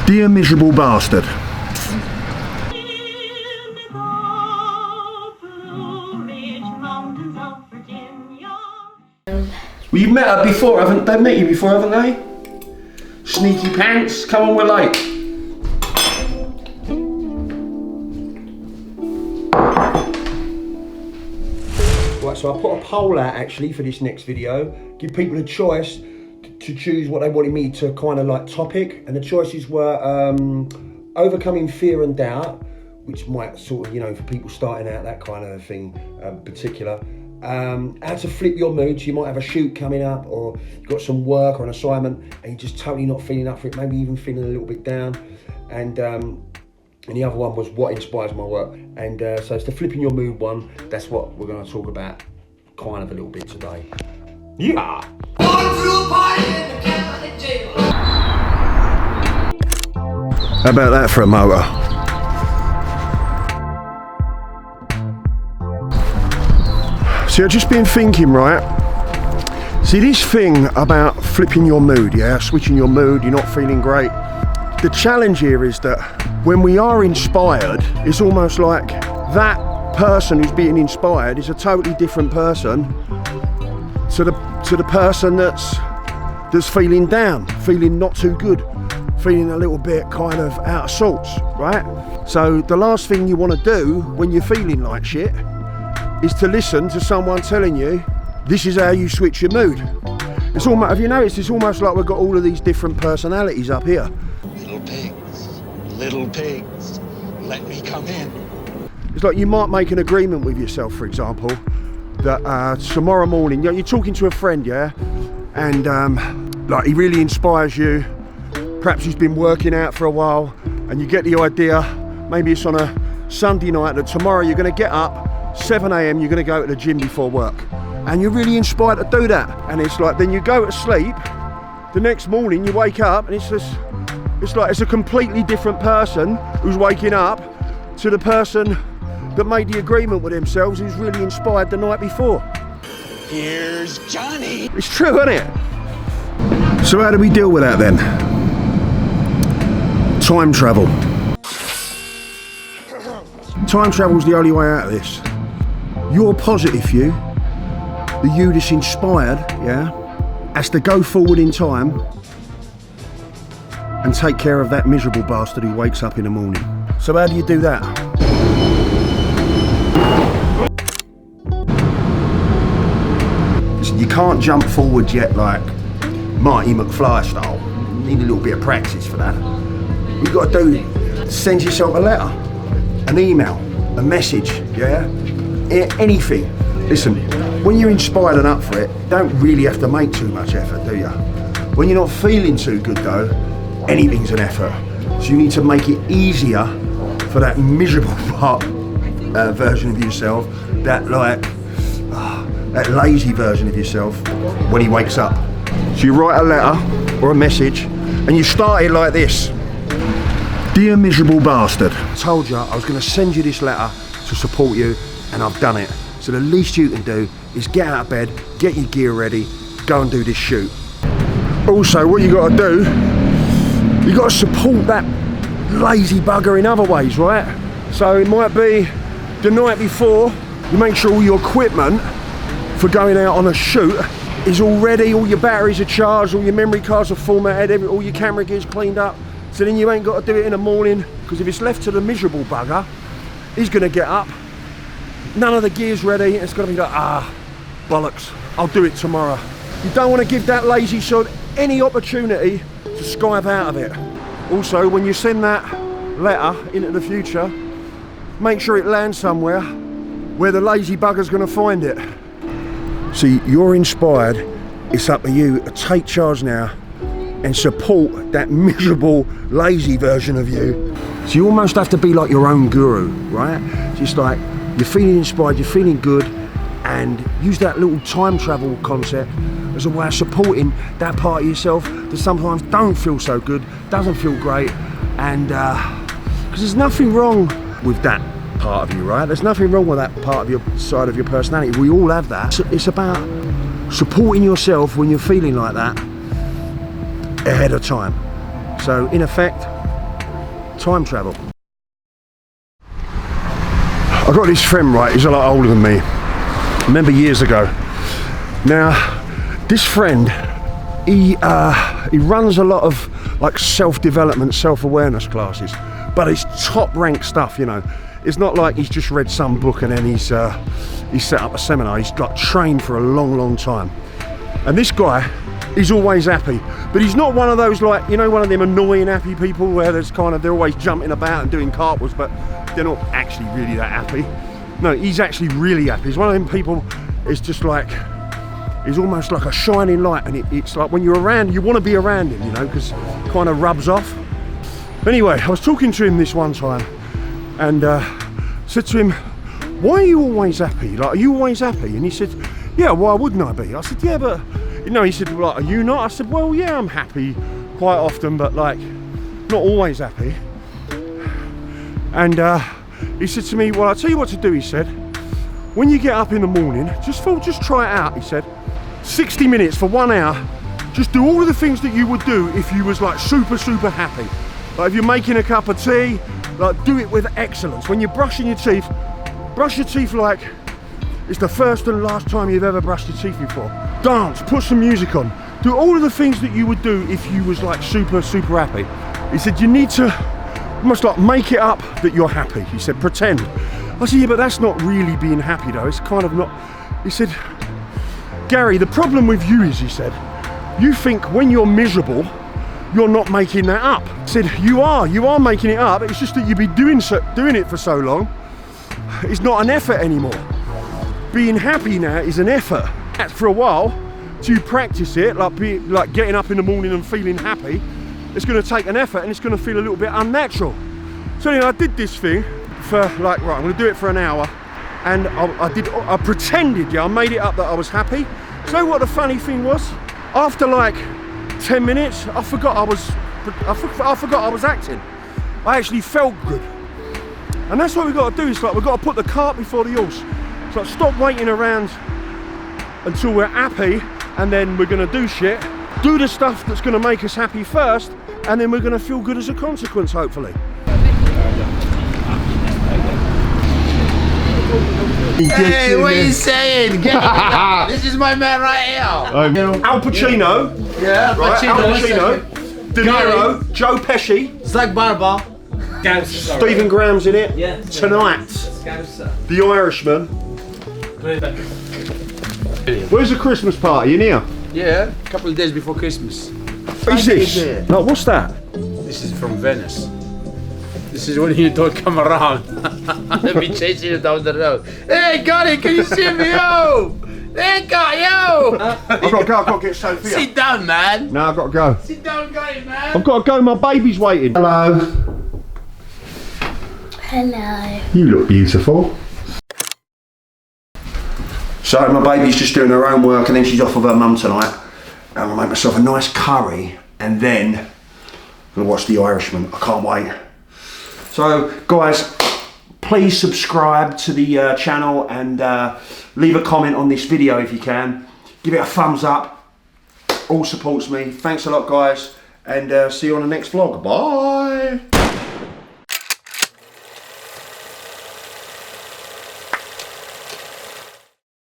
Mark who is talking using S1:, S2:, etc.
S1: Dear miserable bastard. Well, you've met her before, haven't they? Met you before, haven't they? Sneaky pants, come on, we're late. Right, so I put a poll out actually for this next video. Give people a choice to choose what they wanted me to kind of like topic, and the choices were overcoming fear and doubt, which might sort of, you know, for people starting out, that kind of thing particular. How to flip your mood. So you might have a shoot coming up, or you've got some work or an assignment and you're just totally not feeling up for it, maybe even feeling a little bit down. And the other one was what inspires my work. And so it's the flipping your mood one. That's what we're going to talk about kind of a little bit today. Yeah. How about that for a motor? See, I've just been thinking, right? See, this thing about flipping your mood, yeah? Switching your mood, you're not feeling great. The challenge here is that when we are inspired, it's almost like that person who's being inspired is a totally different person to the person that's feeling down, feeling not too good, feeling a little bit kind of out of sorts, right? So the last thing you want to do when you're feeling like shit is to listen to someone telling you this is how you switch your mood. It's almost, have you noticed, it's almost like we've got all of these different personalities up here.
S2: Little pigs, let me come in.
S1: It's like you might make an agreement with yourself, for example, that tomorrow morning, you know, you're talking to a friend, yeah, and like he really inspires you. Perhaps he's been working out for a while, and you get the idea, maybe it's on a Sunday night, that tomorrow you're going to get up 7 a.m, you're going to go to the gym before work, and you're really inspired to do that. And it's like, then you go to sleep, the next morning you wake up and it's just, it's like it's a completely different person who's waking up to the person that made the agreement with themselves, who's really inspired the night before.
S2: Here's Johnny.
S1: It's true, isn't it? So how do we deal with that then? Time travel. Time travel's the only way out of this. Your positive you, the you that's inspired, yeah, has to go forward in time and take care of that miserable bastard who wakes up in the morning. So how do you do that? Listen, you can't jump forward yet like Marty McFly style. You need a little bit of practice for that. What you've got to do, send yourself a letter, an email, a message, yeah? Anything. Listen, when you're inspired and up for it, you don't really have to make too much effort, do you? When you're not feeling too good though, anything's an effort. So you need to make it easier for that miserable version of yourself, that like, that lazy version of yourself when he wakes up. So you write a letter or a message and you start it like this. Dear miserable bastard. I told you I was going to send you this letter to support you, and I've done it. So the least you can do is get out of bed, get your gear ready, go and do this shoot. Also, what you got to do, you got to support that lazy bugger in other ways, right? So it might be the night before, you make sure all your equipment for going out on a shoot is all ready, all your batteries are charged, all your memory cards are formatted, all your camera gear's cleaned up. So then you ain't got to do it in the morning, because if it's left to the miserable bugger, he's going to get up, none of the gear's ready, it's going to be like, bollocks, I'll do it tomorrow. You don't want to give that lazy sod any opportunity to skive out of it. Also, when you send that letter into the future, make sure it lands somewhere where the lazy bugger's going to find it. See, you're inspired, it's up to you to take charge now and support that miserable, lazy version of you. So you almost have to be like your own guru, right? Just like, you're feeling inspired, you're feeling good, and use that little time travel concept as a way of supporting that part of yourself that sometimes don't feel so good, doesn't feel great, and because there's nothing wrong with that part of you, right? There's nothing wrong with that part of your side of your personality. We all have that. It's about supporting yourself when you're feeling like that ahead of time. So in effect, time travel. I've got this friend, right, he's a lot older than me. I remember years ago. Now, this friend, he runs a lot of like self-development, self-awareness classes, but it's top-ranked stuff, you know. It's not like he's just read some book and then he's set up a seminar. He's like trained for a long, long time. And this guy, he's always happy, but he's not one of those, like, you know, one of them annoying happy people where there's kind of, they're always jumping about and doing cartwheels, but they're not actually really that happy. No, he's actually really happy. He's one of them people, it's just like, he's almost like a shining light, and it's like when you're around, you want to be around him, you know, because it kind of rubs off. Anyway, I was talking to him this one time, and said to him, why are you always happy? Like, are you always happy? And he said, yeah, why wouldn't I be? I said, yeah, but, you know, he said, well, are you not? I said, well, yeah, I'm happy quite often, but like, not always happy. And he said to me, well, I'll tell you what to do, he said. When you get up in the morning, just try it out, he said. 60 minutes for 1 hour, just do all of the things that you would do if you was like super, super happy. Like if you're making a cup of tea, like do it with excellence. When you're brushing your teeth, brush your teeth like it's the first and last time you've ever brushed your teeth before. Dance, put some music on. Do all of the things that you would do if you was like super, super happy. He said, you need to almost like make it up that you're happy. He said, pretend. I said, yeah, but that's not really being happy though. It's kind of not. He said, Gary, the problem with you is, he said, you think when you're miserable, you're not making that up. He said, you are making it up. It's just that you've been doing it for so long. It's not an effort anymore. Being happy now is an effort. For a while, till you practice it, like getting up in the morning and feeling happy, it's going to take an effort and it's going to feel a little bit unnatural. So anyway, I did this thing for like, right, I'm going to do it for an hour, and I pretended, yeah, I made it up that I was happy. So what the funny thing was, after like 10 minutes, I forgot I was acting. I actually felt good. And that's what we've got to do. It's like we've got to put the cart before the horse. It's like stop waiting around until we're happy and then we're going to do shit. Do the stuff that's going to make us happy first, and then we're going to feel good as a consequence, hopefully.
S3: Hey, what are you saying? This is my man right here.
S1: Al Pacino.
S3: Yeah,
S1: right, Al Pacino. De Niro. Joe Pesci.
S3: Zach Barber.
S1: Stephen Graham's in it.
S3: Yeah.
S1: Tonight. The Irishman. Where's the Christmas party? In here?
S3: Yeah, a couple of days before Christmas.
S1: What's this? No, what's that?
S3: This is from Venice. This is when you don't come around. Let me chase you down the road. Hey, Gotti, can you see me? Yo! Hey, Gotti, yo!
S1: I've got to go, I've got to get Sophia.
S3: Sit down, man.
S1: No, I've got to go.
S3: Sit down, Gotti, man.
S1: I've got to go, my baby's waiting. Hello.
S4: Hello.
S1: You look beautiful. So my baby's just doing her own work and then she's off with her mum tonight. And I'll make myself a nice curry and then I'm going to watch The Irishman. I can't wait. So guys, please subscribe to the channel and leave a comment on this video if you can. Give it a thumbs up. All supports me. Thanks a lot guys, and see you on the next vlog. Bye.